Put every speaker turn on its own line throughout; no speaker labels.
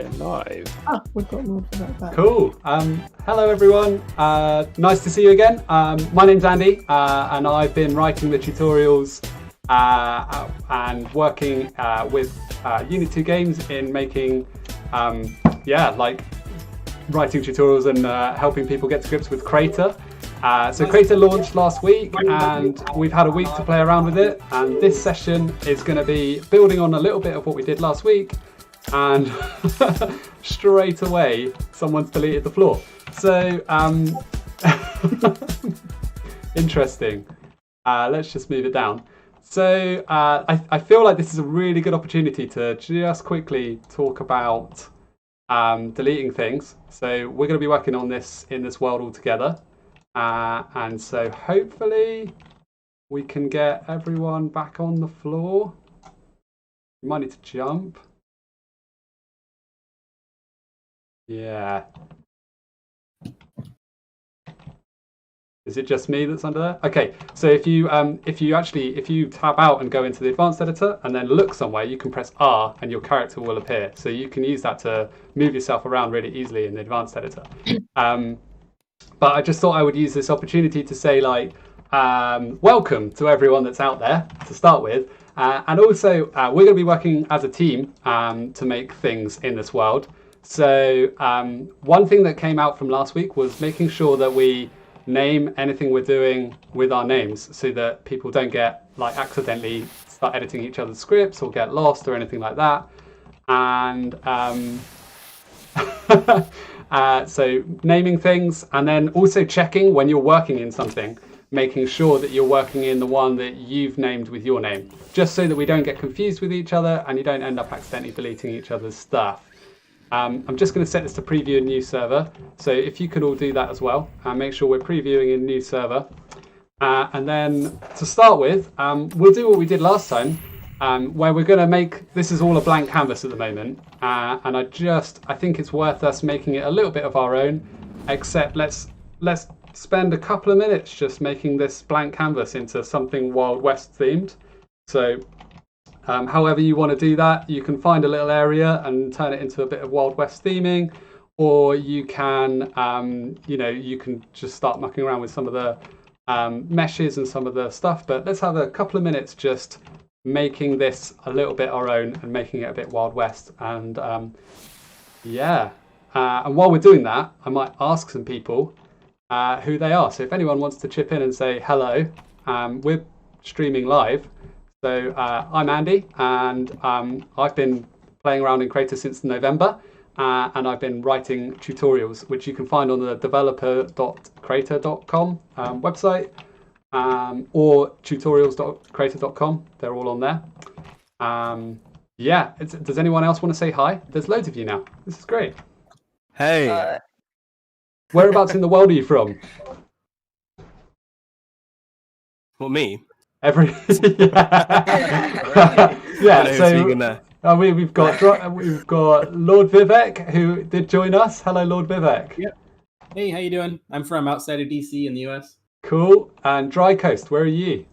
We're live.
Ah, we've got Lord Vivek back.
Cool. Hello, everyone. Nice to see you again. My name's Andy, and I've been writing the tutorials and working with Unit 2 games in making, like writing tutorials and helping people get to grips with Crayta. So Crayta launched last week, and we've had a week to play around with it. And this session is going to be building on a little bit of what we did last week. And straight away, someone's deleted the floor. So, interesting. Let's just move it down. So, I feel like this is a really good opportunity to just quickly talk about deleting things. So, we're going to be working on this in this world all together. And so, hopefully, we can get everyone back on the floor. You might need to jump. Yeah. Is it just me that's under there? Okay, so if you tab out and go into the advanced editor and then look somewhere, you can press R and your character will appear. So you can use that to move yourself around really easily in the advanced editor. But I just thought I would use this opportunity to say, like, welcome to everyone that's out there to start with. And also, we're going to be working as a team to make things in this world. So one thing that came out from last week was making sure that we name anything we're doing with our names so that people don't get, like, accidentally start editing each other's scripts or get lost or anything like that. And so naming things, and then also checking when you're working in something, making sure that you're working in the one that you've named with your name, just so that we don't get confused with each other and you don't end up accidentally deleting each other's stuff. I'm just going to set this to preview a new server. So if you could all do that as well, and make sure we're previewing a new server. And then to start with, we'll do what we did last time, where we're going to make, this is all a blank canvas at the moment. And I think it's worth us making it a little bit of our own, except let's spend a couple of minutes just making this blank canvas into something Wild West themed. So however you want to do that, you can find a little area and turn it into a bit of Wild West theming, or you can, you can just start mucking around with some of the meshes and some of the stuff. But let's have a couple of minutes just making this a little bit our own and making it a bit Wild West. And and while we're doing that, I might ask some people who they are. So if anyone wants to chip in and say hello, we're streaming live. So I'm Andy, and I've been playing around in Crayta since November, and I've been writing tutorials, which you can find on the developer.crayta.com website, or tutorials.crayta.com. They're all on there. Does anyone else want to say hi? There's loads of you now. This is great.
Hey.
Whereabouts in the world are you from?
What, me?
So we've got Lord Vivek, who did join us. Hello, Lord Vivek.
Yep. Hey, how you doing? I'm from outside of DC in the US.
Cool. And Dry Coast, where are you?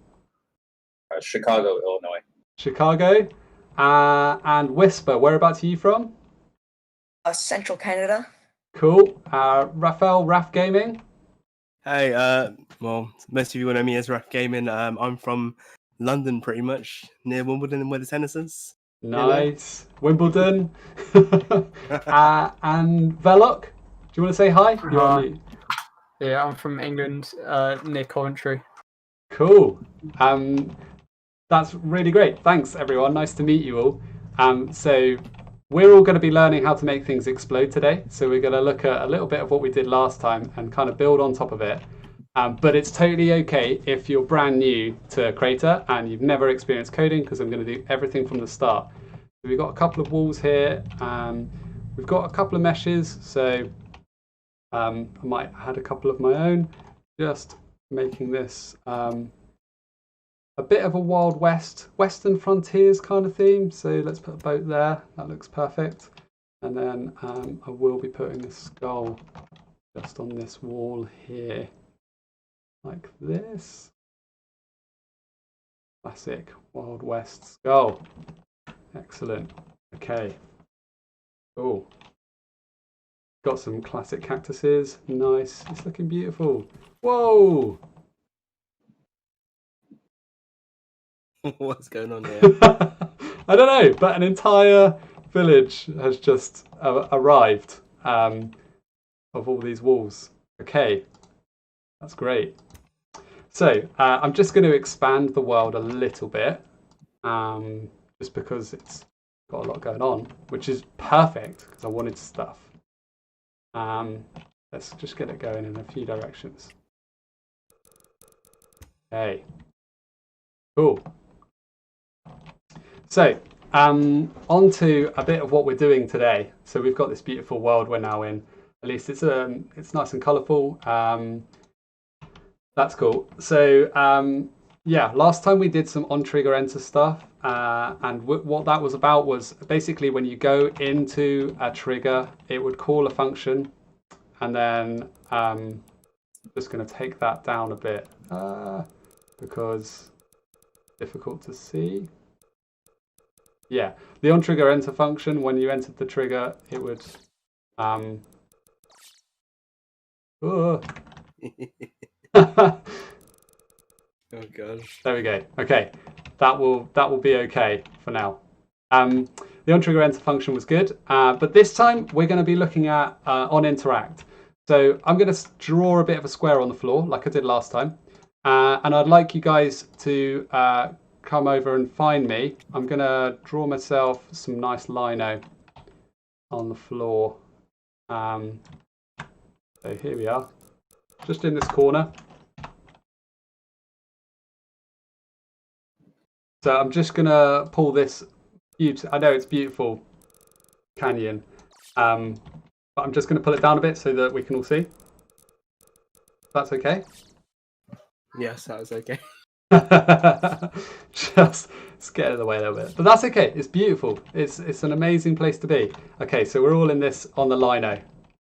Chicago, Illinois.
Chicago. And Whisper, whereabouts are you from?
Central Canada.
Cool. Raphael, Raf Gaming.
Hey, well, most of you will know me as Raf Gaming. I'm from London, pretty much, near Wimbledon, where the tennis is.
Nice. Wimbledon. And Velok, do you want to say hi?
Yeah, I'm from England, near Coventry.
Cool. That's really great. Thanks, everyone. Nice to meet you all. So we're all going to be learning how to make things explode today. So we're going to look at a little bit of what we did last time and kind of build on top of it. But it's totally okay if you're brand new to Crayta and you've never experienced coding, because I'm going to do everything from the start. So we've got a couple of walls here. We've got a couple of meshes. So I might add a couple of my own, just making this a bit of a Wild West, Western Frontiers kind of theme. So let's put a boat there. That looks perfect. And then I will be putting a skull just on this wall here, like this. Classic Wild West skull. Excellent. Okay. Oh, got some classic cactuses. Nice. It's looking beautiful. Whoa.
What's going on here?
I don't know, but an entire village has just arrived of all these walls. Okay, that's great. So I'm just going to expand the world a little bit, just because it's got a lot going on, which is perfect because I wanted stuff. Let's just get it going in a few directions. Okay, cool. So on to a bit of what we're doing today. So we've got this beautiful world we're now in. At least it's nice and colourful. That's cool. So yeah, last time we did some on trigger enter stuff, and what that was about was basically when you go into a trigger, it would call a function, and then I'm just going to take that down a bit because it's difficult to see. Yeah, the on trigger enter function, when you entered the trigger, it would oh
gosh.
there we go. Okay, that will be okay for now. The on trigger enter function was good, but this time we're going to be looking at on interact. So I'm going to draw a bit of a square on the floor like I did last time, and I'd like you guys to come over and find me. I'm going to draw myself some nice lino on the floor. So here we are, just in this corner. So I'm just going to pull this, I know it's beautiful canyon, but I'm just going to pull it down a bit so that we can all see. That's okay?
Yes, that was okay.
Just get out of the way a little bit, but that's okay. It's beautiful. It's an amazing place to be. Okay, so we're all in this on the lino.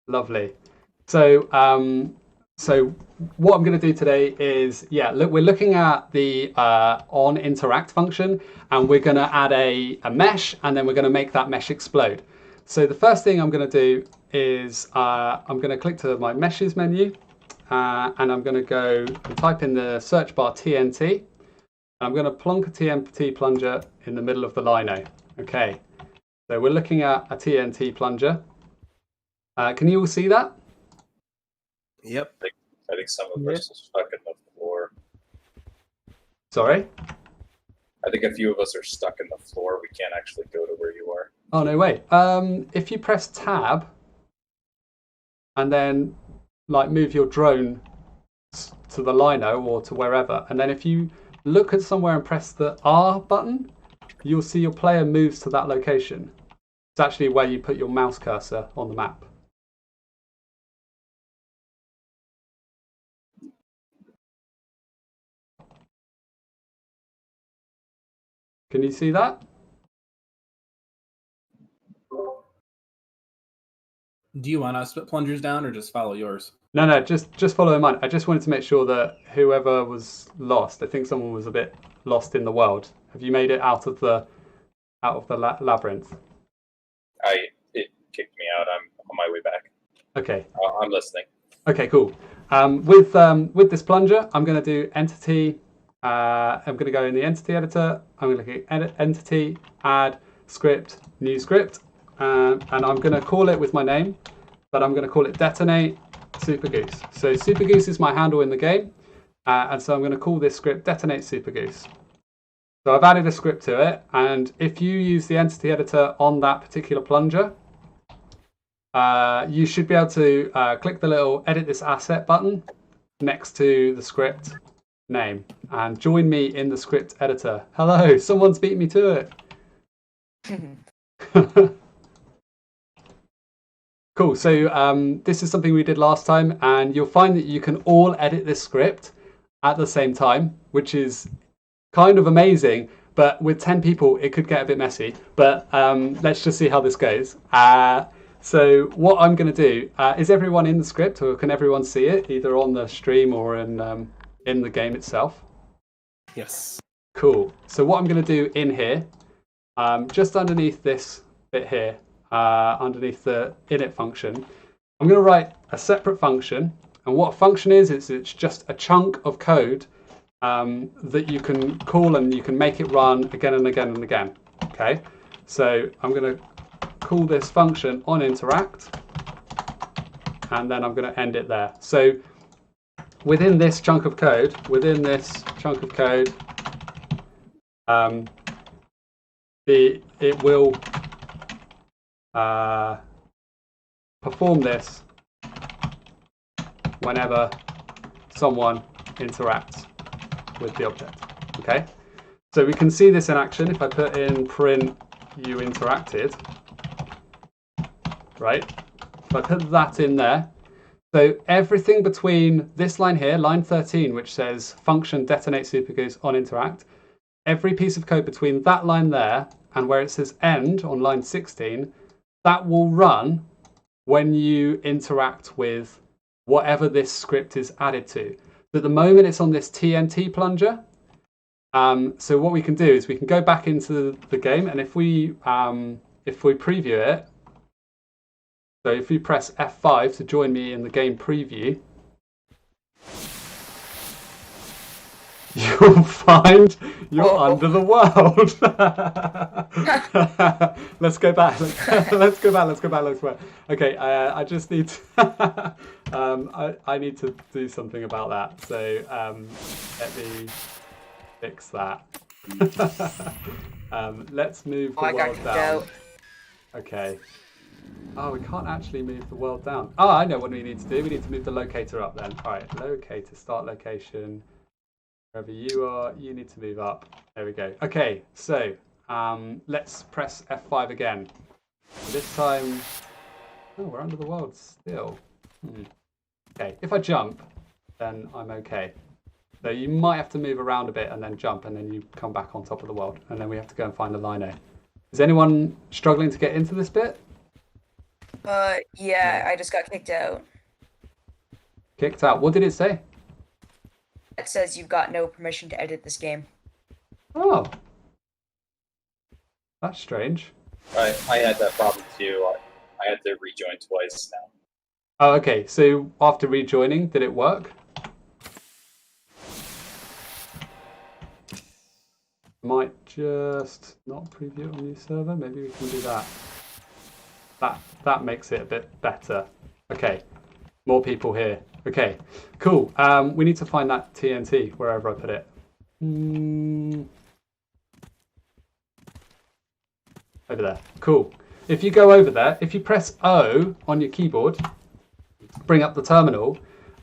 Lovely. So so what I'm going to do today is, yeah, look, we're looking at the on interact function, and we're going to add a mesh, and then we're going to make that mesh explode. So the first thing I'm going to do is I'm going to click to my meshes menu. And I'm going to go and type in the search bar TNT. I'm going to plonk a TNT plunger in the middle of the lino. Okay, so we're looking at a TNT plunger. Can you all see that?
Yep.
I think some of us are stuck in the floor.
Sorry?
I think a few of us are stuck in the floor. We can't actually go to where you are.
Oh, no way. If you press tab and then like move your drone to the lino or to wherever, and then if you look at somewhere and press the R button, you'll see your player moves to that location. It's actually where you put your mouse cursor on the map. Can you see that?
Do you want us to put plungers down or just follow yours?
No, just follow mine. I just wanted to make sure that whoever was lost, I think someone was a bit lost in the world. Have you made it out of the labyrinth?
It kicked me out. I'm on my way back.
Okay.
I'm listening.
Okay, cool. With this plunger, I'm going to do entity. I'm going to go in the entity editor. I'm going to click edit entity, add script, new script, and I'm going to call it with my name, but I'm going to call it detonate Super Goose. So Super Goose is my handle in the game, and so I'm going to call this script detonate Super Goose. So I've added a script to it, and if you use the entity editor on that particular plunger, you should be able to click the little edit this asset button next to the script name and join me in the script editor. Hello, someone's beat me to it. Cool, so this is something we did last time, and you'll find that you can all edit this script at the same time, which is kind of amazing, but with 10 people it could get a bit messy, but let's just see how this goes. So what I'm going to do, is everyone in the script, or can everyone see it, either on the stream or in the game itself?
Yes.
Cool, so what I'm going to do in here, just underneath this bit here, underneath the init function, I'm going to write a separate function. And what a function is it's just a chunk of code that you can call and you can make it run again and again and again. Okay, so I'm going to call this function on interact, and then I'm going to end it there. So within this chunk of code, it will perform this whenever someone interacts with the object. Okay, so we can see this in action if I put in print you interacted, right? If I put that in there, so everything between this line here, line 13, which says function detonate supergoose on interact, every piece of code between that line there and where it says end on line 16, that will run when you interact with whatever this script is added to. So at the moment it's on this TNT plunger. So what we can do is we can go back into the game, and if we preview it, so if you press F5 to join me in the game preview, you'll find you're under the world. Let's go back. Let's go back. Okay, I just need to, I need to do something about that. So let me fix that. Let's move the world down. Okay. Oh, we can't actually move the world down. Oh, I know what we need to do. We need to move the locator up then. All right, locator, start location. Wherever you are, you need to move up. There we go. Okay, so let's press F5 again. This time, oh, we're under the world still. Okay, if I jump, then I'm okay. So you might have to move around a bit and then jump, and then you come back on top of the world, and then we have to go and find the lino. Is anyone struggling to get into this bit?
Yeah, I just got kicked out.
Kicked out. What did it say?
It says you've got no permission to edit this game.
Oh, that's strange.
I had that problem too. I had to rejoin twice now.
Oh, okay. So after rejoining, did it work? Might just not preview on new server. Maybe we can do that. That makes it a bit better. Okay, more people here. Okay, cool. We need to find that TNT wherever I put it. Over there. Cool. If you go over there, if you press O on your keyboard, bring up the terminal,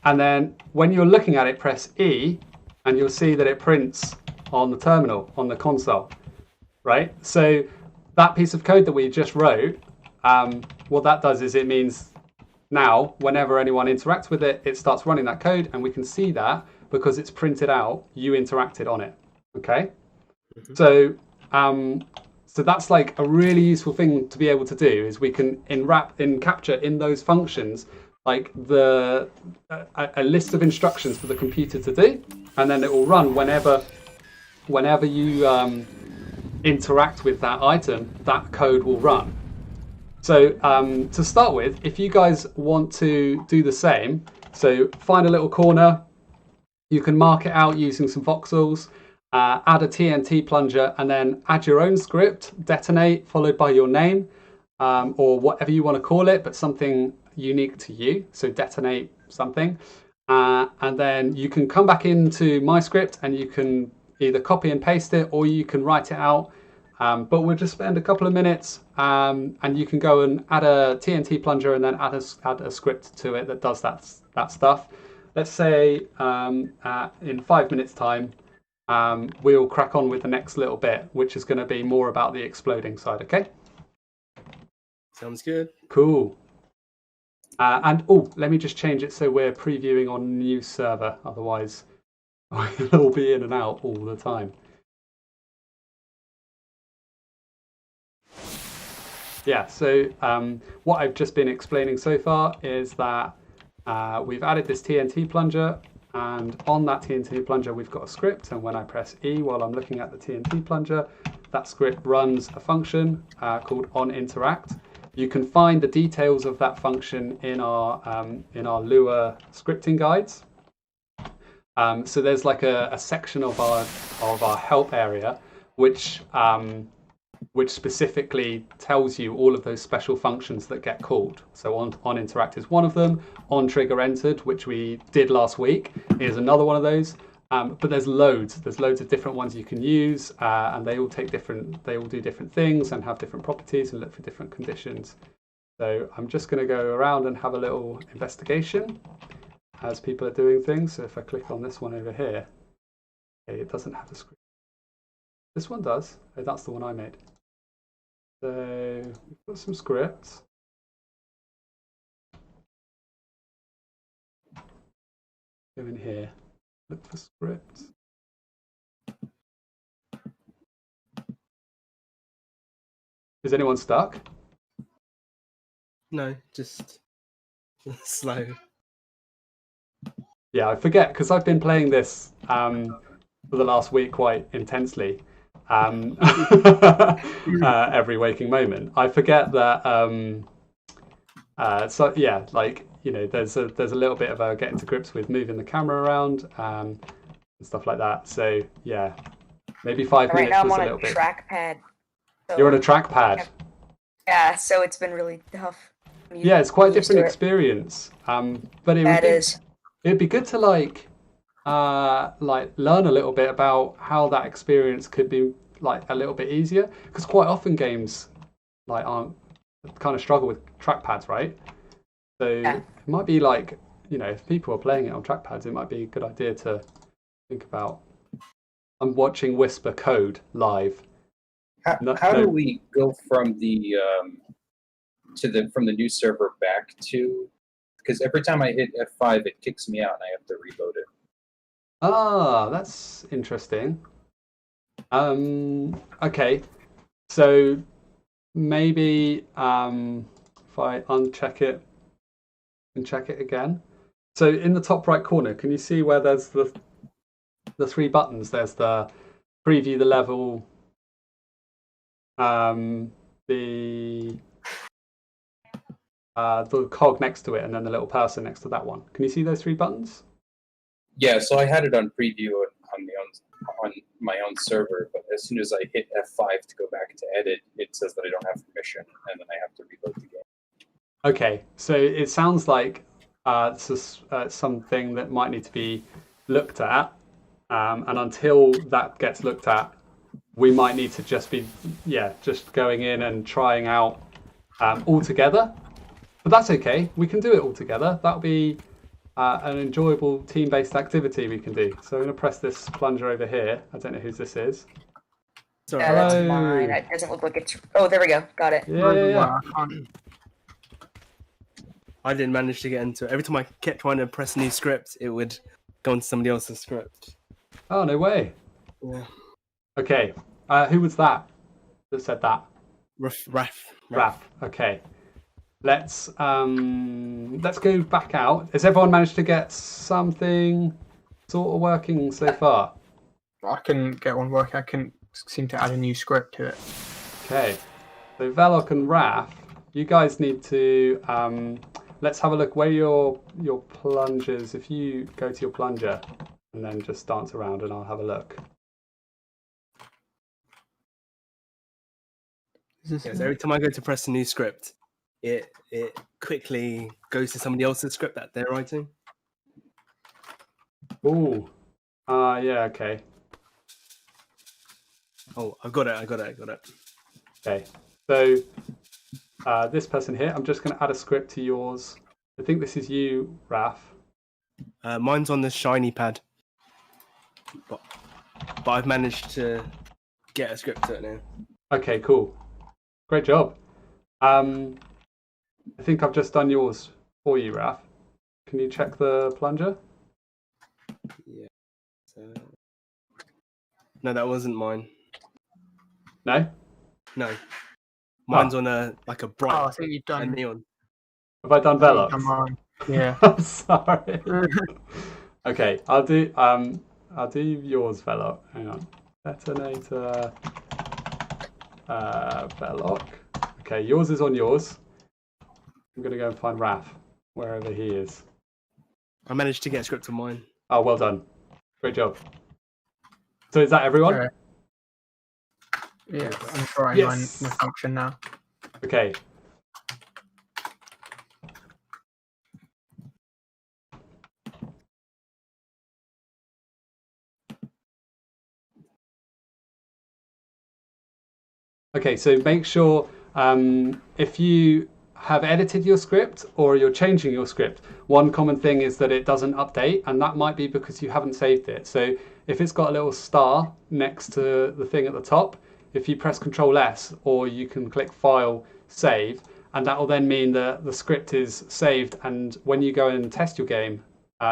and then when you're looking at it, press E, and you'll see that it prints on the terminal, on the console, right? So that piece of code that we just wrote, what that does is it means now whenever anyone interacts with it, it starts running that code, and we can see that because it's printed out, you interacted on it, okay? So that's like a really useful thing to be able to do, is we can capture in those functions like a list of instructions for the computer to do, and then it will run whenever you interact with that item, that code will run. So to start with, if you guys want to do the same, so find a little corner, you can mark it out using some voxels, add a TNT plunger, and then add your own script, detonate, followed by your name, or whatever you want to call it, but something unique to you. So detonate something. And then you can come back into my script and you can either copy and paste it, or you can write it out. But we'll just spend a couple of minutes, and you can go and add a TNT plunger and then add a script to it that does that stuff. Let's say in 5 minutes time, we'll crack on with the next little bit, which is going to be more about the exploding side, okay?
Sounds good.
Cool. And let me just change it so we're previewing on new server, otherwise we'll be in and out all the time. Yeah, so what I've just been explaining so far is that we've added this TNT plunger, and on that TNT plunger we've got a script, and when I press E while I'm looking at the TNT plunger, that script runs a function called onInteract. You can find the details of that function in our Lua scripting guides. So there's like a section of our help area which specifically tells you all of those special functions that get called. So on interact is one of them. On trigger entered, which we did last week, is another one of those. But there's loads. There's loads of different ones you can use, and they all do different things and have different properties and look for different conditions. So I'm just going to go around and have a little investigation as people are doing things. So if I click on this one over here, okay, it doesn't have a script. This one does. Oh, that's the one I made. So we've got some scripts. Go in here, look for scripts. Is anyone stuck?
No, just slow.
Yeah, I forget because I've been playing this for the last week quite intensely. Every waking moment, I forget that. So yeah, like there's a little bit of a getting to grips with moving the camera around and stuff like that. So yeah, maybe 5 minutes
now
was
I'm
a
on
little
a
bit.
trackpad. So
You're on a trackpad.
yeah, so it's been really tough.
Yeah, it's quite a different experience. But it'd be good to like learn a little bit about how that experience could be like a little bit easier, because quite often games like aren't kind of struggle with trackpads, right? So it might be like if people are playing it on trackpads, it might be a good idea to think about. I'm watching Whisper code live.
How do we go from the from the new server back to? Because every time I hit F5, it kicks me out and I have to reload it.
Ah, that's interesting. Okay, so maybe if I uncheck it and check it again. So in the top right corner, can you see where there's the 3 buttons? There's the preview the level, the cog next to it, and then the little person next to that one. Can you see those 3 buttons?
Yeah, so I had it on preview on my own server, but as soon as I hit F5 to go back to edit, it says that I don't have permission, and then I have to reload the game.
Okay, so it sounds like it's something that might need to be looked at, and until that gets looked at, we might need to just be just going in and trying out all together. But that's okay. We can do it all together. That'll be an enjoyable team-based activity we can do. So I'm going to press this plunger over here. I don't know whose this is.
Sorry.
Yeah, that's mine. It doesn't look like it's. Oh, there we go. Got it.
Yeah.
I didn't manage to get into it. Every time I kept trying to press a new script, it would go into somebody else's script.
Oh, no way.
Yeah.
Okay. Who was that said that? Raf. Okay. Let's go back out. Has everyone managed to get something sort of working so far?
I couldn't get one working. I couldn't seem to add a new script to it.
Okay. So Velok and Raf, you guys need to let's have a look where your plungers. If you go to your plunger and then just dance around, and I'll have a look.
So every time I go to press a new script, it quickly goes to somebody else's script that they're writing.
Ooh. Yeah, okay.
Oh, I got it.
Okay. So this person here, I'm just going to add a script to yours. I think this is you, Raf.
Mine's on the shiny pad. But I've managed to get a script to it now.
Okay, cool. Great job. I think I've just done yours for you, Raf. Can you check the plunger?
Yeah. No, that wasn't mine.
No?
No. Mine's on a bright
I think you've done
neon.
Have I done Velox?
mine. Yeah.
I'm sorry. Okay, I'll do yours, Veloc. Hang on. Detonator Veloc. Okay, yours is on yours. I'm going to go and find Raf, wherever he is.
I managed to get a script of mine.
Oh, well done. Great job. So is that everyone?
Alright. Yeah, I'm trying
Yes.
my function now.
Okay. Okay, so make sure if you have edited your script or you're changing your script, one common thing is that it doesn't update, and that might be because you haven't saved it. So if it's got a little star next to the thing at the top, if you press Control S, or you can click File, Save, and that will then mean that the script is saved, and when you go and test your game,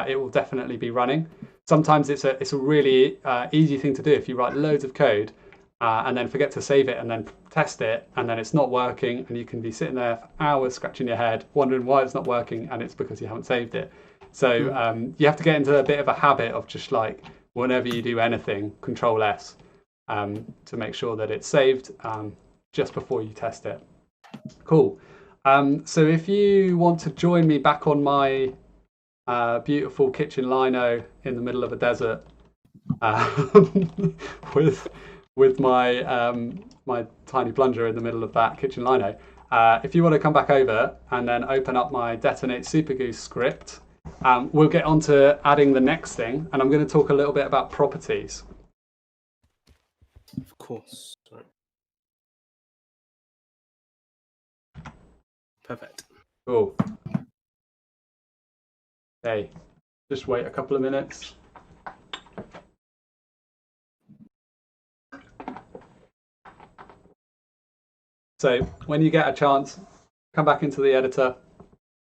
it will definitely be running. Sometimes it's a really easy thing to do if you write loads of code and then forget to save it and then test it, and then it's not working, and you can be sitting there for hours scratching your head wondering why it's not working, and it's because you haven't saved it. So you have to get into a bit of a habit of just like whenever you do anything, Control S to make sure that it's saved just before you test it. Cool. So if you want to join me back on my beautiful kitchen lino in the middle of a desert with my my tiny plunger in the middle of that kitchen lino. If you want to come back over and then open up my detonate supergoose script, we'll get on to adding the next thing, and I'm going to talk a little bit about properties.
Of course. Sorry. Perfect.
Cool. Okay, just wait a couple of minutes. So when you get a chance, come back into the editor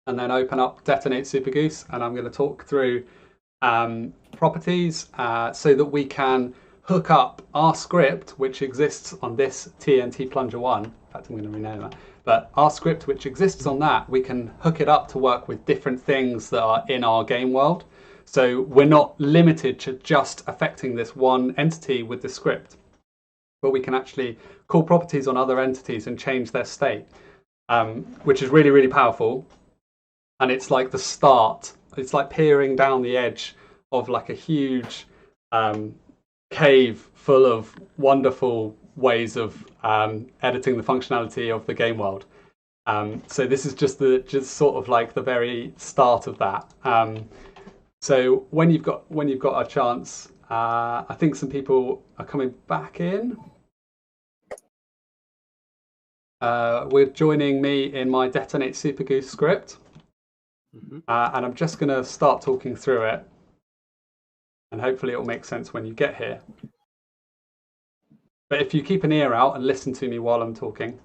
and then open up Detonate Supergoose, and I'm going to talk through properties so that we can hook up our script, which exists on this TNT Plunger 1. In fact, I'm going to rename that. But our script, which exists on that, we can hook it up to work with different things that are in our game world. So we're not limited to just affecting this one entity with the script, but we can actually call properties on other entities and change their state, which is really, really powerful. And it's like the start. It's like peering down the edge of like a huge cave full of wonderful ways of editing the functionality of the game world. So this is just sort of like the very start of that. So when you've got a chance, I think some people are coming back in. We're joining me in my Detonate Supergoose script. And I'm just going to start talking through it. And hopefully it will make sense when you get here. But if you keep an ear out and listen to me while I'm talking.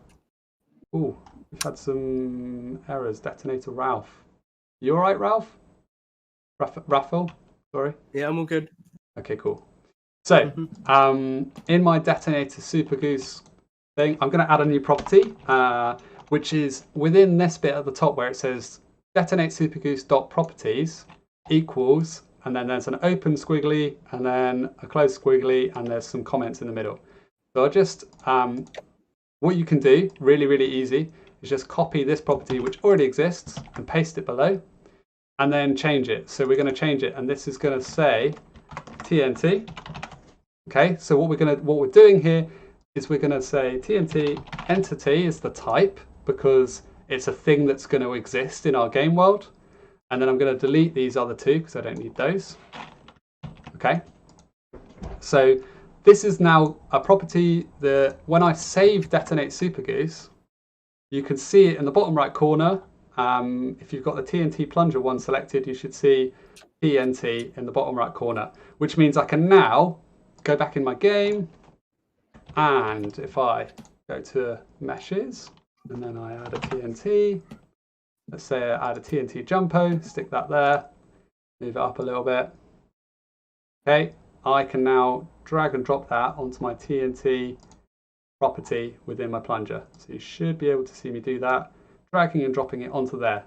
Ooh, we've had some errors. Detonator Ralph. You all right, Ralph? Raffle? Sorry.
Yeah, I'm all good.
Okay, cool. So, in my Detonator Supergoose thing, I'm going to add a new property, which is within this bit at the top where it says detonate supergoose.properties equals, and then there's an open squiggly, and then a closed squiggly, and there's some comments in the middle. So I'll just, what you can do, really, really easy, is just copy this property which already exists and paste it below, and then change it. So we're going to change it, and this is going to say TNT. Okay, so what we're doing here is we're going to say TNT entity is the type because it's a thing that's going to exist in our game world. And then I'm going to delete these other two because I don't need those. Okay, so this is now a property that when I save Detonate Supergoose, you can see it in the bottom right corner. If you've got the TNT Plunger one selected, you should see TNT in the bottom right corner, which means I can now go back in my game, and if I go to meshes and then I add a TNT, let's say I add a TNT Jumpo, stick that there, move it up a little bit. Okay, I can now drag and drop that onto my TNT property within my plunger. So you should be able to see me do that, dragging and dropping it onto there.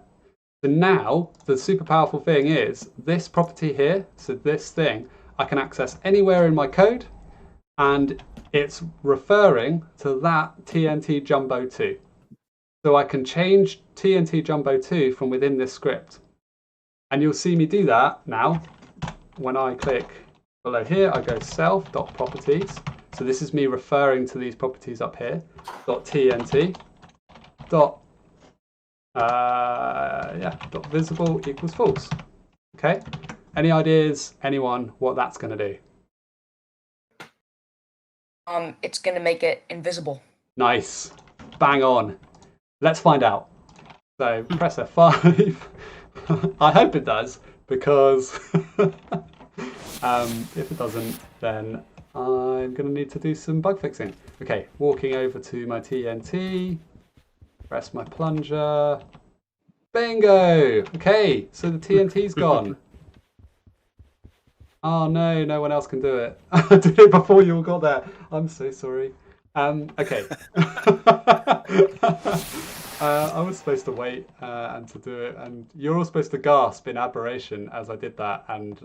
So now the super powerful thing is this property here, so this thing, I can access anywhere in my code, and it's referring to that TNT Jumbo 2. So I can change TNT Jumbo 2 from within this script. And you'll see me do that now. When I click below here, I go self.properties. So this is me referring to these properties up here. .tnt. Dot visible equals false. Okay. Any ideas, anyone, what that's going to do?
It's gonna make it invisible.
Nice. Bang on. Let's find out. So press F5. I hope it does, because if it doesn't, then I'm going to need to do some bug fixing. Okay, walking over to my TNT, press my plunger. Bingo! Okay, so the TNT's gone. Oh no, no one else can do it. I did it before you all got there. I'm so sorry. Okay. I was supposed to wait and to do it, and you're all supposed to gasp in admiration as I did that and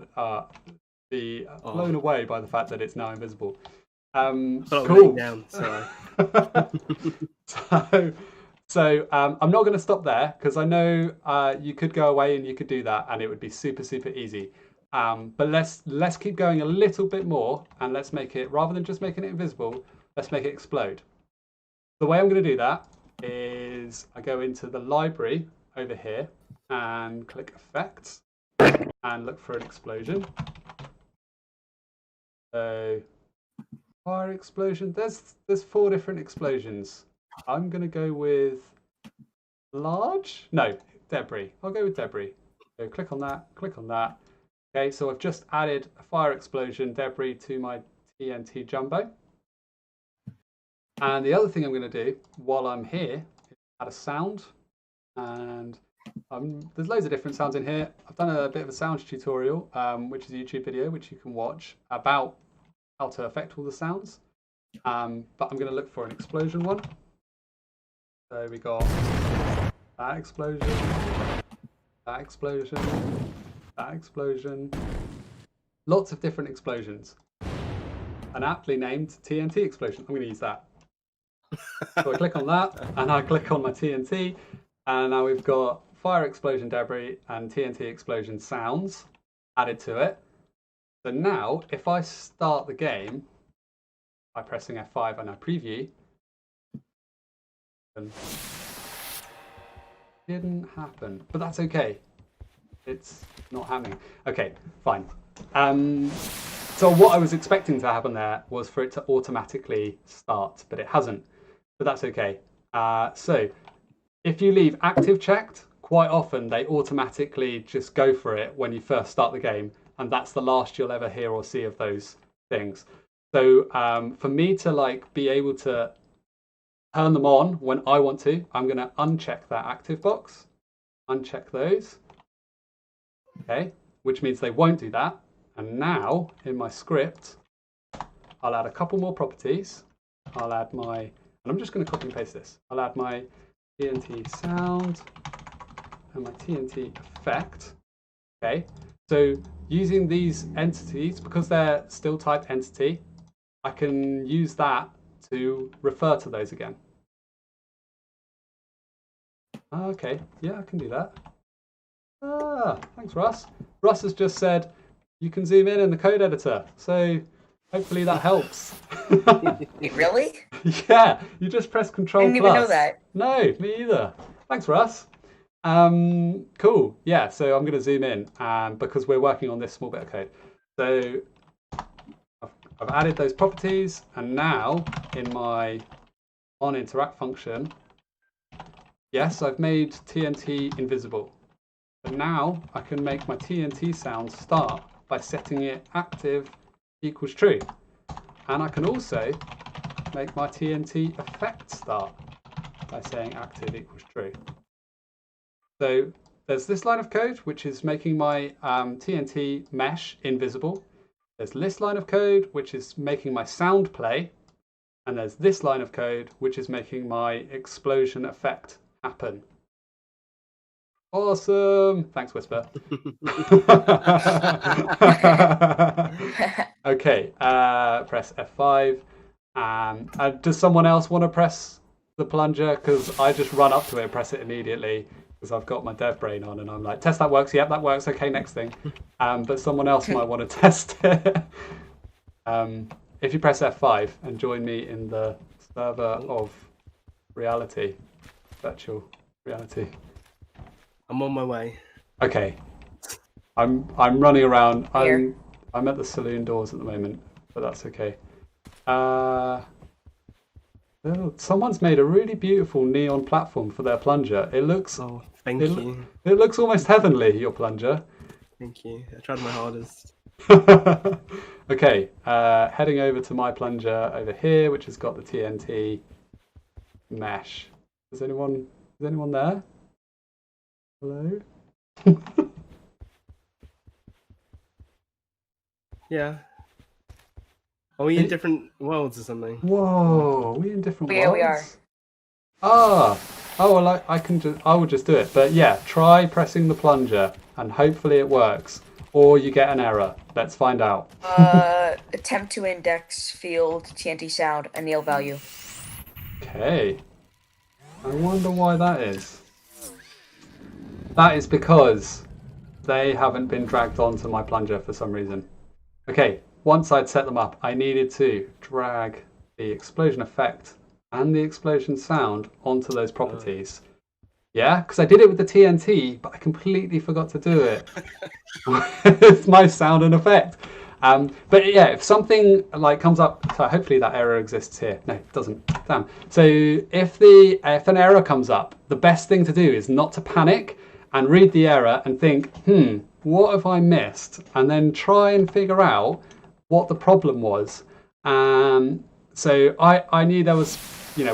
be blown away by the fact that it's now invisible. Cool.
Down, sorry.
So I'm not going to stop there, because I know you could go away and you could do that, and it would be super, super easy. But let's keep going a little bit more, and let's make it, rather than just making it invisible, let's make it explode. The way I'm going to do that is I go into the library over here and click Effects and look for an explosion. So fire explosion. There's 4 different explosions. I'm going to go with large. No, debris. I'll go with debris. So click on that. Click on that. Okay, so I've just added a fire explosion debris to my TNT Jumbo. And the other thing I'm going to do while I'm here is add a sound. And there's loads of different sounds in here. I've done a bit of a sound tutorial, which is a YouTube video, which you can watch, about how to affect all the sounds. But I'm going to look for an explosion one. So we got that explosion, that explosion, that explosion. Lots of different explosions. An aptly named TNT explosion. I'm going to use that. So I click on that, and I click on my TNT, and now we've got fire explosion debris and TNT explosion sounds added to it. So now, if I start the game by pressing F5 and I preview, didn't happen, but that's okay. It's not happening. Okay, fine. So what I was expecting to happen there was for it to automatically start, but it hasn't. But that's okay. So if you leave active checked, quite often they automatically just go for it when you first start the game, and that's the last you'll ever hear or see of those things. So for me to be able to turn them on when I want to, I'm going to uncheck that active box, uncheck those. Okay, which means they won't do that. And now in my script, I'll add a couple more properties. I'll add my, and I'm just going to copy and paste this. I'll add my TNT sound and my TNT effect. Okay, so using these entities, because they're still typed entity, I can use that to refer to those again. Okay, yeah, I can do that. Thanks, Russ. Russ has just said you can zoom in the code editor, so hopefully that helps.
Wait, really?
Yeah, you just press Control+.
I didn't even know that.
No, me either. Thanks, Russ. Cool. Yeah, so I'm going to zoom in because we're working on this small bit of code. So I've added those properties, and now in my onInteract function, yes, I've made TNT invisible. But now I can make my TNT sound start by setting it active equals true. And I can also make my TNT effect start by saying active equals true. So there's this line of code, which is making my TNT mesh invisible. There's this line of code, which is making my sound play. And there's this line of code, which is making my explosion effect happen. Awesome. Thanks, Whisper. Okay, press F5. Does someone else want to press the plunger because I just run up to it and press it immediately because I've got my dev brain on and I'm like, test that works. Yep, that works. Okay, next thing. But someone else might want to test it. If you press F5 and join me in the server of reality, virtual reality.
I'm on my way. Okay.
I'm running around.
Here.
I'm at the saloon doors at the moment, but that's okay. Someone's made a really beautiful neon platform for their plunger. It looks.
Oh, thank you.
It looks almost heavenly. Your plunger.
Thank you. I tried my hardest.
Okay, heading over to my plunger over here, which has got the TNT mesh. Is anyone there? Hello?
Yeah. Are we in different worlds or something?
Whoa, are we in different worlds?
Yeah, we are.
Oh well, I will just do it. But yeah, try pressing the plunger and hopefully it works. Or you get an error. Let's find out.
Attempt to index field TNT sound a nil value.
Okay. I wonder why that is. That is because they haven't been dragged onto my plunger for some reason. Okay, once I'd set them up, I needed to drag the explosion effect and the explosion sound onto those properties. Yeah, because I did it with the TNT, but I completely forgot to do it with my sound and effect. But yeah, if something like comes up, so hopefully that error exists here. No, it doesn't. Damn. So if an error comes up, the best thing to do is not to panic and read the error and think, what have I missed? And then try and figure out what the problem was. So I knew there was.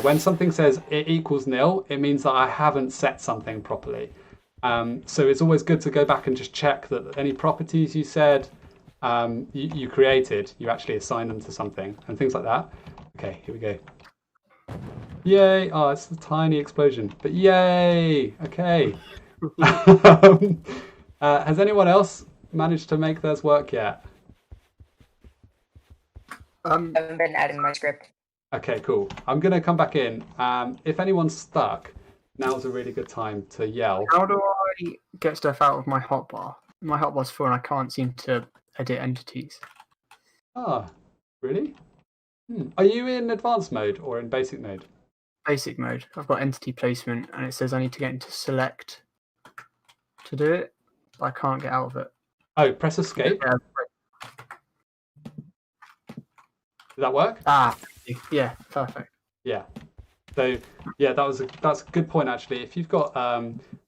When something says it equals nil, it means that I haven't set something properly. So it's always good to go back and just check that any properties you said you created, you actually assign them to something and things like that. Okay, here we go. Yay! Oh, it's a tiny explosion, but yay! Okay. Has anyone else managed to make theirs work yet?
I haven't been adding my script.
Okay, cool. I'm going to come back in. If anyone's stuck, now's a really good time to yell.
How do I get stuff out of my hotbar? My hotbar's full and I can't seem to edit entities.
Ah, really? Are you in advanced mode or in basic mode?
Basic mode. I've got entity placement and it says I need to get into select to do it, but I can't get out of it.
Oh, press escape.
Yeah.
Did that work?
Yeah, perfect.
Yeah. So yeah, that's a good point actually. If you've got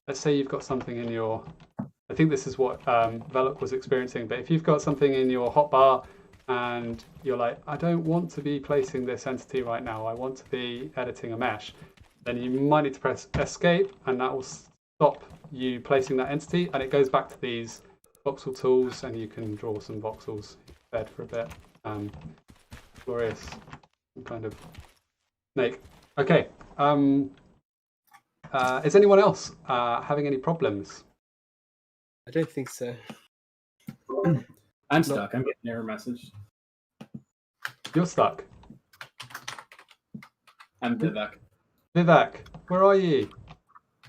let's say you've got something in your, I think this is what Velok was experiencing, but if you've got something in your hotbar and you're like, I don't want to be placing this entity right now, I want to be editing a mesh, then you might need to press escape and that will stop you placing that entity and it goes back to these voxel tools and you can draw some voxels instead for a bit. Glorious. Some kind of snake. Okay. Is anyone else having any problems?
I don't think so.
I'm stuck. I'm getting an error message.
You're stuck.
I'm Vivek.
Vivek, where are you?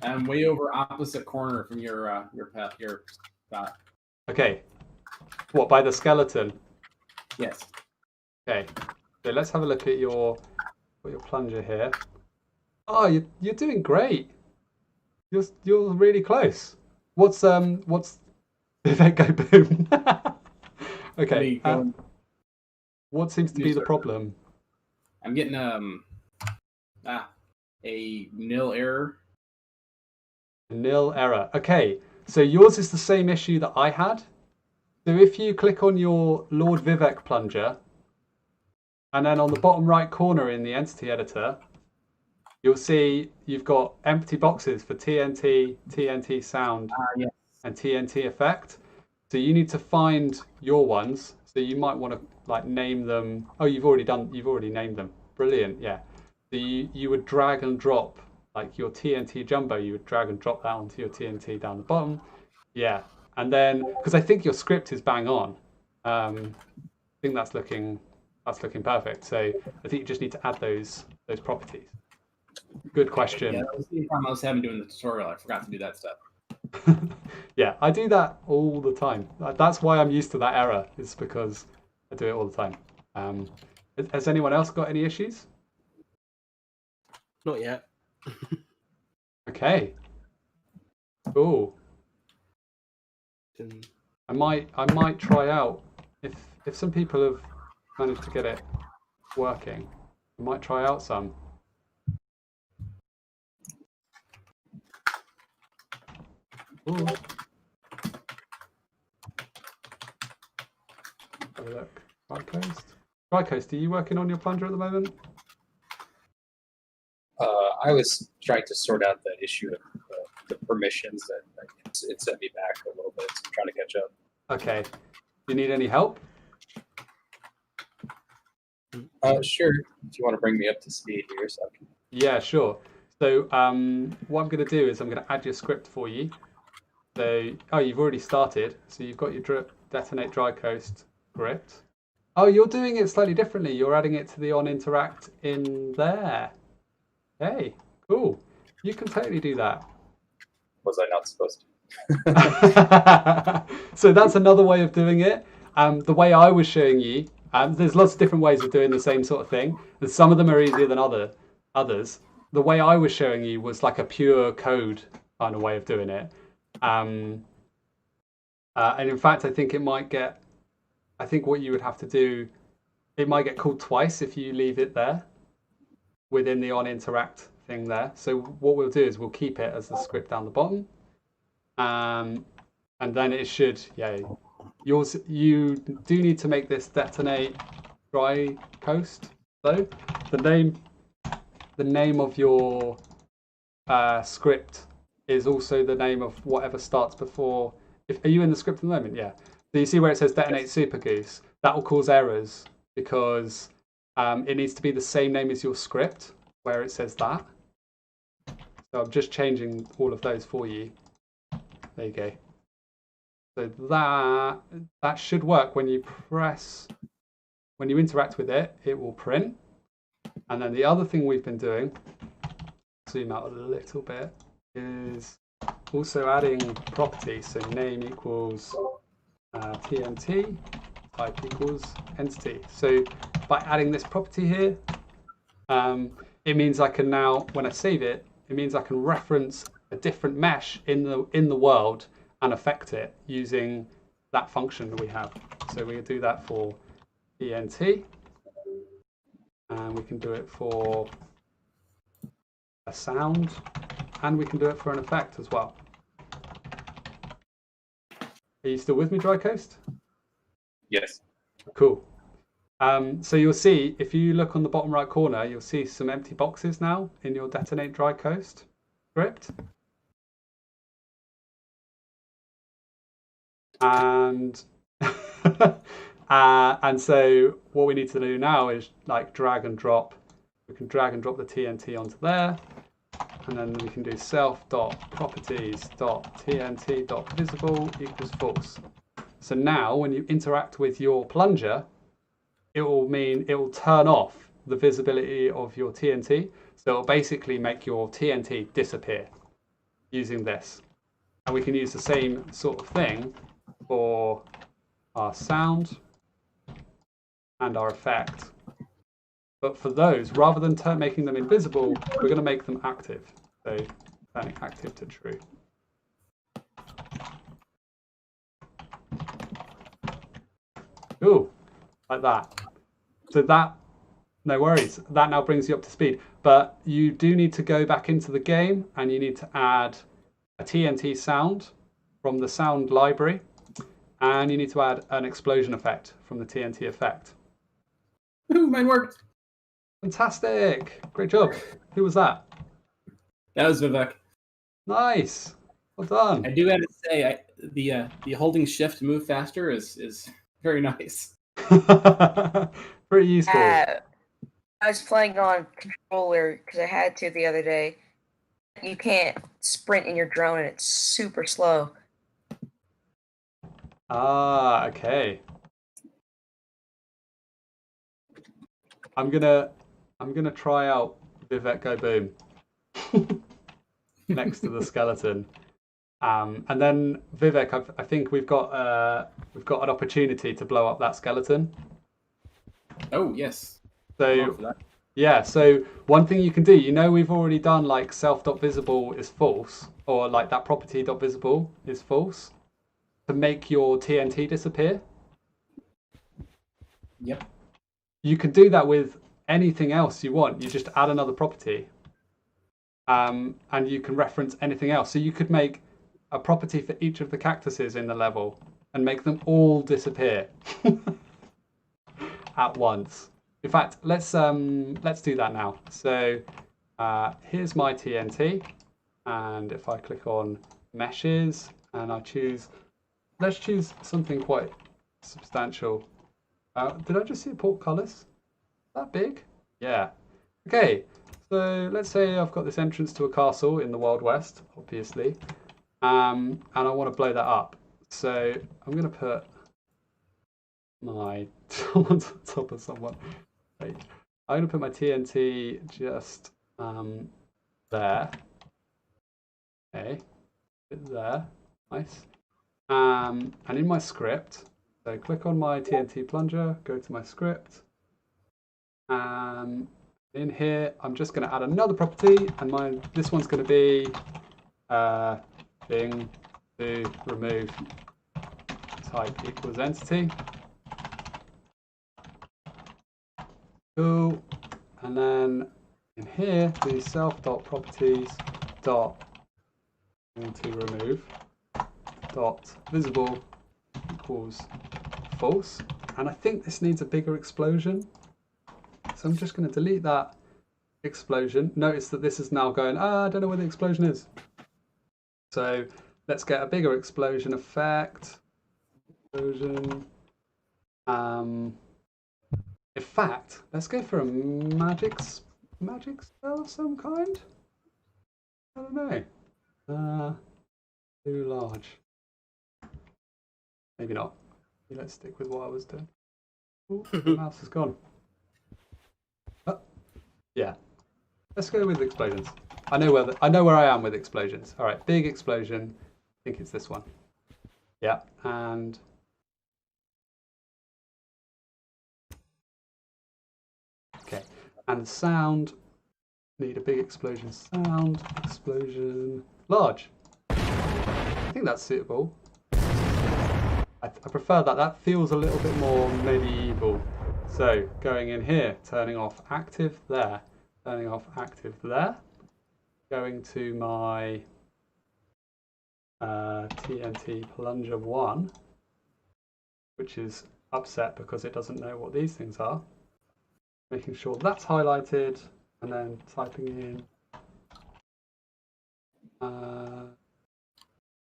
I'm way over opposite corner from your path. Your spot.
Okay. What, by the skeleton?
Yes.
Okay. So let's have a look at your plunger here. Oh, you're doing great. You're really close. What's Vivek go boom? Okay. What seems to be the problem?
I'm getting a nil error.
A nil error. Okay. So yours is the same issue that I had. So if you click on your Lord Vivek plunger, and then on the bottom right corner in the entity editor, you'll see you've got empty boxes for TNT, TNT sound,
Yes.
and TNT effect. So you need to find your ones. So you might want to like name them. Oh, you've already named them. Brilliant, yeah. So you would drag and drop like your TNT jumbo. You would drag and drop that onto your TNT down the bottom. Yeah, and then because I think your script is bang on. I think that's looking perfect. So I think you just need to add those properties. Good question.
Yeah, that was the time I was having doing the tutorial. I forgot to do that stuff.
Yeah, I do that all the time. That's why I'm used to that error. It's because I do it all the time. Has anyone else got any issues?
Not yet.
Okay. Cool. I might try out if some people have managed to get it working. I might try out some. Ooh. Have a look. Drycoast, are you working on your plunger at the moment?
I was trying to sort out the issue of the permissions, and it set me back a little bit. So I'm trying to catch up.
Okay. Do you need any help?
Sure. If you want to bring me up to speed here, so I can...
Yeah, sure. So what I'm going to do is I'm going to add your script for you. So, oh, you've already started. So you've got your detonate dry coast script. Oh, you're doing it slightly differently. You're adding it to the on interact in there. Hey, cool. You can totally do that.
Was I not supposed
to? So that's another way of doing it. The way I was showing you, there's lots of different ways of doing the same sort of thing, and some of them are easier than others. The way I was showing you was like a pure code kind of way of doing it. And in fact, I think what you would have to do, it might get called twice if you leave it there within the on interact thing there. So what we'll do is we'll keep it as the script down the bottom. And then it should, you do need to make this detonate dry coast though. The name of your script is also the name of whatever starts before. Are you in the script at the moment? Yeah. So you see where it says detonate super goose? That will cause errors because it needs to be the same name as your script where it says that. So I'm just changing all of those for you. There you go. So that should work. When you interact with it, it will print. And then the other thing we've been doing, zoom out a little bit, is also adding properties. So name equals TNT, type equals entity. So by adding this property here, it means I can now, when I save it, it means I can reference a different mesh in the world and affect it using that function that we have. So we can do that for TNT, and we can do it for a sound, and we can do it for an effect as well. Are you still with me, Dry Coast?
Yes.
Cool. So you'll see, if you look on the bottom right corner, you'll see some empty boxes now in your detonate dry coast script. And and so what we need to do now is like drag and drop. We can drag and drop the TNT onto there, and then we can do self.properties.tnt.visible equals false. So now when you interact with your plunger, it will turn off the visibility of your TNT. So it'll basically make your TNT disappear using this. And we can use the same sort of thing for our sound and our effect. But for those, rather than making them invisible, we're going to make them active. So turning active to true. Ooh, like that. So that, no worries, that now brings you up to speed. But you do need to go back into the game and you need to add a TNT sound from the sound library. And you need to add an explosion effect from the TNT effect.
Ooh, mine worked.
Fantastic. Great job. Who was that?
That was Vivek.
Nice. Well done.
I do have to say, the holding shift to move faster is very nice.
Pretty useful.
I was playing on controller because I had to the other day. You can't sprint in your drone and it's super slow.
Ah, okay. I'm gonna try out Vivek go boom next to the skeleton. And then Vivek, I think we've got an opportunity to blow up that skeleton.
Oh yes.
So yeah, so one thing you can do, you know, we've already done like self.visible is false, or like that property.visible is false, to make your TNT disappear.
Yep.
You can do that with anything else you want. You just add another property, and you can reference anything else. So you could make a property for each of the cactuses in the level and make them all disappear at once. In fact, let's do that now. So here's my TNT, and if I click on meshes and I choose, let's choose something quite substantial. Did I just see portcullis? That big? Yeah. Okay, so let's say I've got this entrance to a castle in the Wild West, obviously, and I want to blow that up. So I'm going to put my someone's on top of someone. Wait. I'm going to put my TNT just there. Okay, there. Nice. And in my script, so click on my TNT plunger, go to my script. In here, I'm just going to add another property, and this one's going to be thing to remove type equals entity. Cool. And then in here, do self.properties dot to remove dot visible equals false. And I think this needs a bigger explosion. So I'm just going to delete that explosion. Notice that this is now going, I don't know where the explosion is. So let's get a bigger explosion effect. Explosion. In fact, let's go for a magic spell of some kind. I don't know. Too large. Maybe not. Let's stick with what I was doing. Ooh, the mouse is gone. Yeah, let's go with explosions. I know where I am with explosions. All right, big explosion. I think it's this one. Yeah, and okay, and sound. Need a big explosion sound. Explosion large. I think that's suitable. I prefer that. That feels a little bit more medieval. So going in here, turning off active there, turning off active there, going to my TNT plunger 1, which is upset because it doesn't know what these things are, making sure that's highlighted, and then typing in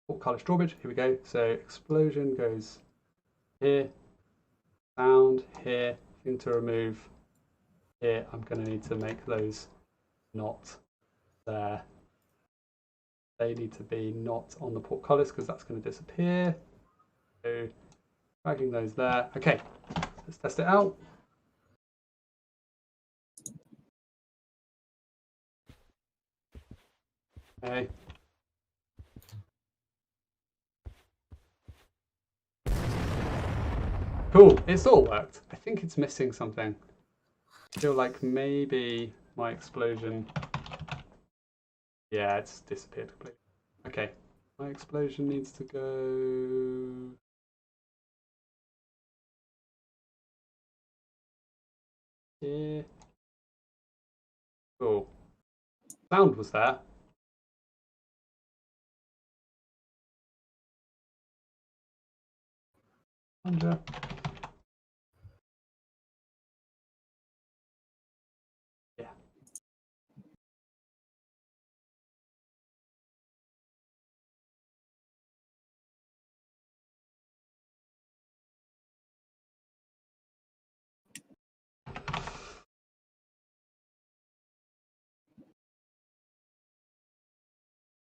portcullis drawbridge. Here we go. So explosion goes here, sound here. To remove here, I'm going to need to make those not there. They need to be not on the portcullis because that's going to disappear. So dragging those there. Okay, let's test it out. Okay. Cool, it's all worked. I think it's missing something. I feel like maybe my explosion... Yeah, it's disappeared completely. Okay, my explosion needs to go... here. Cool. Sound was there. Under. Yeah.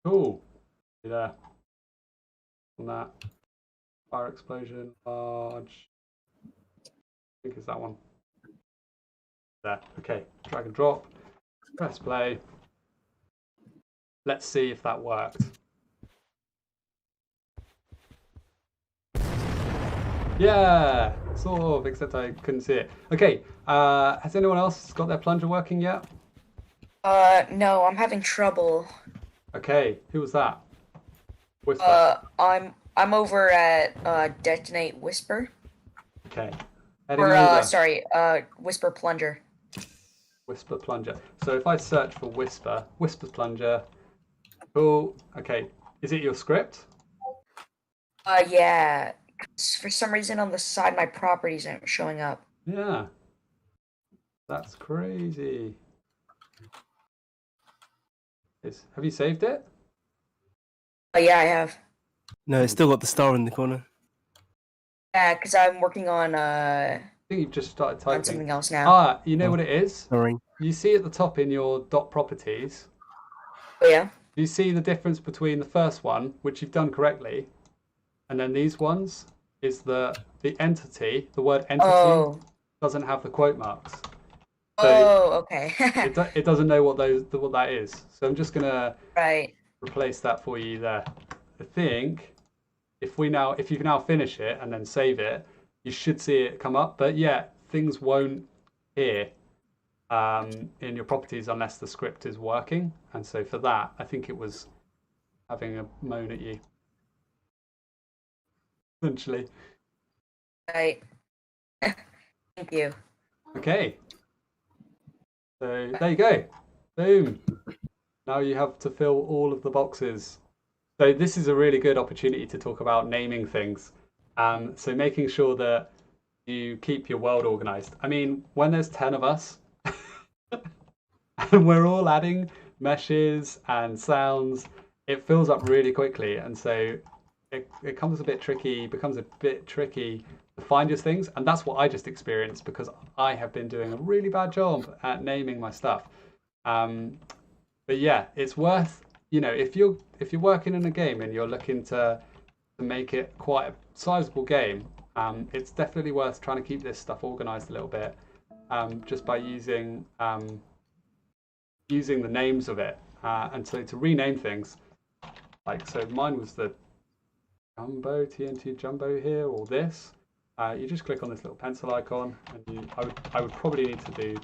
Cool. See there. On that. Fire explosion, large. I think it's that one. There. Okay. Drag and drop. Press play. Let's see if that worked. Yeah, sort of, except I couldn't see it. Okay, has anyone else got their plunger working yet?
No, I'm having trouble.
Okay, who was that? Whisper.
I'm over at Detonate Whisper.
Okay.
Sorry, Whisper Plunger.
Whisper plunger. So if I search for Whisper plunger, cool. Okay, is it your script?
Yeah. For some reason on the side, my properties aren't showing up.
Yeah. That's crazy. Have you saved it?
Yeah, I have.
No, it's still got the star in the corner.
Yeah, because I'm working on
I think you've just started typing.
on something else now.
You know what it is?
Sorry.
You see at the top in your dot properties,
Oh, yeah?
do you see the difference between the first one, which you've done correctly, and then these ones? Is the entity, the word entity, doesn't have the quote marks. So
okay.
it doesn't know what that is. So I'm just gonna
Right.
replace that for you there. I think if you now finish it and then save it, you should see it come up. But yeah, things won't appear in your properties unless the script is working. And so for that, I think it was having a moan at you. Essentially.
Right. Thank you.
Okay. So there you go. Boom. Now you have to fill all of the boxes. So this is a really good opportunity to talk about naming things. So making sure that you keep your world organized. I mean, when there's 10 of us and we're all adding meshes and sounds, it fills up really quickly. And so it becomes a bit tricky to find your things. And that's what I just experienced because I have been doing a really bad job at naming my stuff. But yeah, it's worth, if you're working in a game and you're looking to make it quite a sizable game, it's definitely worth trying to keep this stuff organized a little bit, just by using the names of it. And so to rename things, so mine was the TNT Jumbo here, or this. You just click on this little pencil icon, and I would probably need to do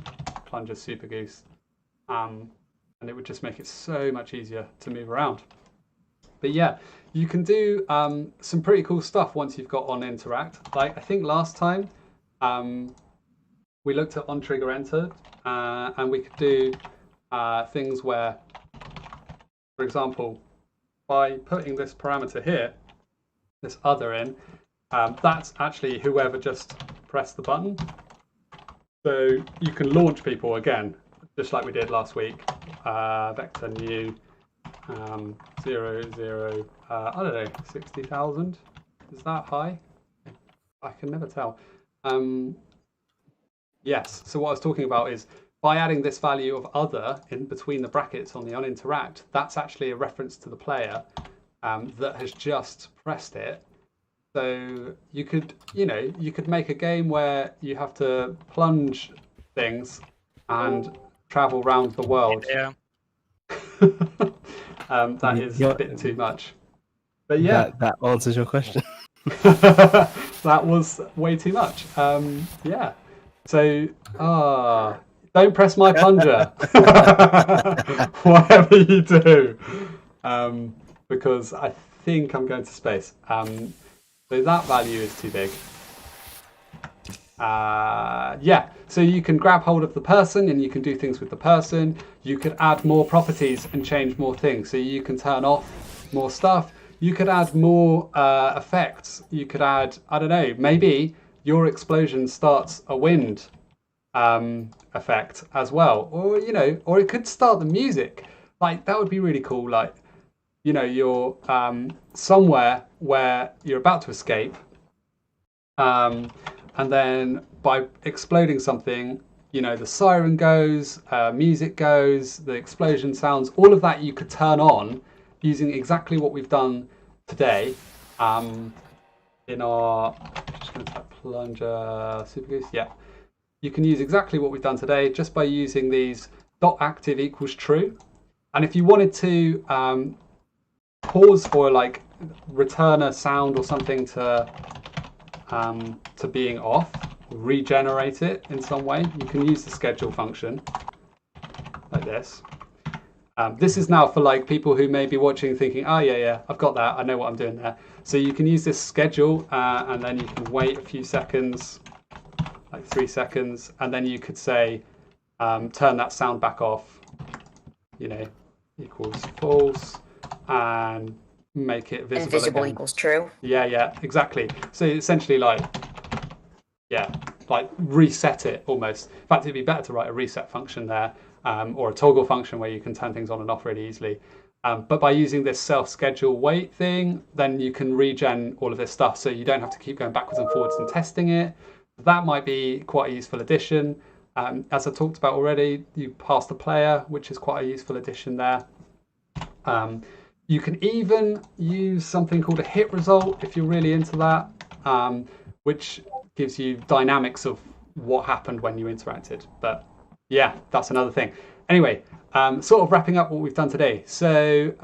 Plunger Super Goose, and it would just make it so much easier to move around. But yeah, you can do some pretty cool stuff once you've got on interact. Like I think last time we looked at on trigger enter, and we could do things where, for example, by putting this parameter here, this other in, that's actually whoever just pressed the button. So you can launch people again, just like we did last week. Vector new 0, 0, I don't know, 60,000. Is that high? I can never tell. Yes, so what I was talking about is by adding this value of other in between the brackets on the onInteract, that's actually a reference to the player that has just pressed it. So you could make a game where you have to plunge things and travel around the world.
Yeah.
That is a bit too much. But yeah.
That answers your question.
That was way too much. Yeah. So, don't press my plunger. Whatever you do. Because I think I'm going to space. So that value is too big. Yeah, so you can grab hold of the person and you can do things with the person. You could add more properties and change more things. So you can turn off more stuff. You could add more effects. You could add, I don't know, maybe your explosion starts a wind effect as well. Or, or it could start the music. Like, that would be really cool. Like, you're somewhere where you're about to escape. And then by exploding something, the siren goes, music goes, the explosion sounds, all of that you could turn on using exactly what we've done today in our, just going to type plunger super goose, yeah. You can use exactly what we've done today just by using these .active equals true. And if you wanted to pause or like return a sound or something to being off, regenerate it in some way, you can use the schedule function like this. This is now for like people who may be watching thinking, oh yeah, I've got that, I know what I'm doing there. So you can use this schedule and then you can wait a few seconds, like 3 seconds, and then you could say, turn that sound back off, you know, equals false, and make it visible
Invisible
again.
equals true.
Yeah, exactly. So essentially like, like reset it almost. In fact, it'd be better to write a reset function there, or a toggle function where you can turn things on and off really easily. But by using this self-schedule wait thing, then you can regen all of this stuff, so you don't have to keep going backwards and forwards and testing it. That might be quite a useful addition. As I talked about already, you pass the player, which is quite a useful addition there. You can even use something called a hit result if you're really into that, which gives you dynamics of what happened when you interacted. But yeah, that's another thing. Anyway, sort of wrapping up what we've done today. So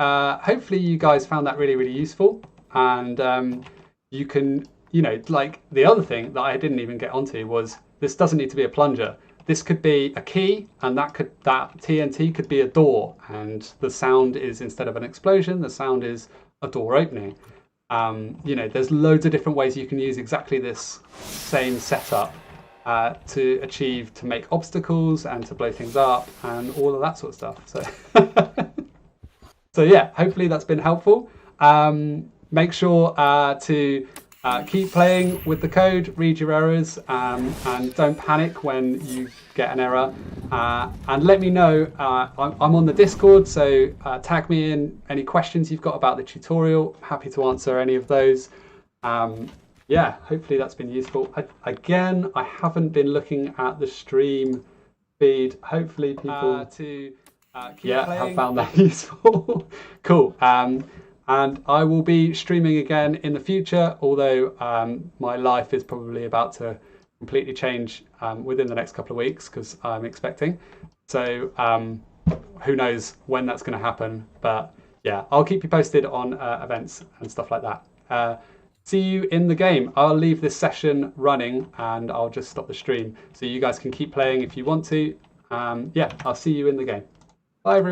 hopefully you guys found that really, really useful. And you can, you know, like the other thing that I didn't even get onto was this doesn't need to be a plunger. This could be a key, and that TNT could be a door, and the sound is, instead of an explosion, the sound is a door opening. You know, there's loads of different ways you can use exactly this same setup to make obstacles and to blow things up and all of that sort of stuff. So, so yeah, hopefully that's been helpful. Make sure to keep playing with the code, read your errors, and don't panic when you get an error. And let me know. I'm on the Discord, so tag me in any questions you've got about the tutorial. I'm happy to answer any of those. Yeah, hopefully that's been useful. Again, I haven't been looking at the stream feed. Hopefully people have found that useful. Cool. And I will be streaming again in the future, although my life is probably about to completely change within the next couple of weeks, because I'm expecting. So who knows when that's going to happen. But yeah, I'll keep you posted on events and stuff like that. See you in the game. I'll leave this session running and I'll just stop the stream so you guys can keep playing if you want to. Yeah, I'll see you in the game. Bye, everyone.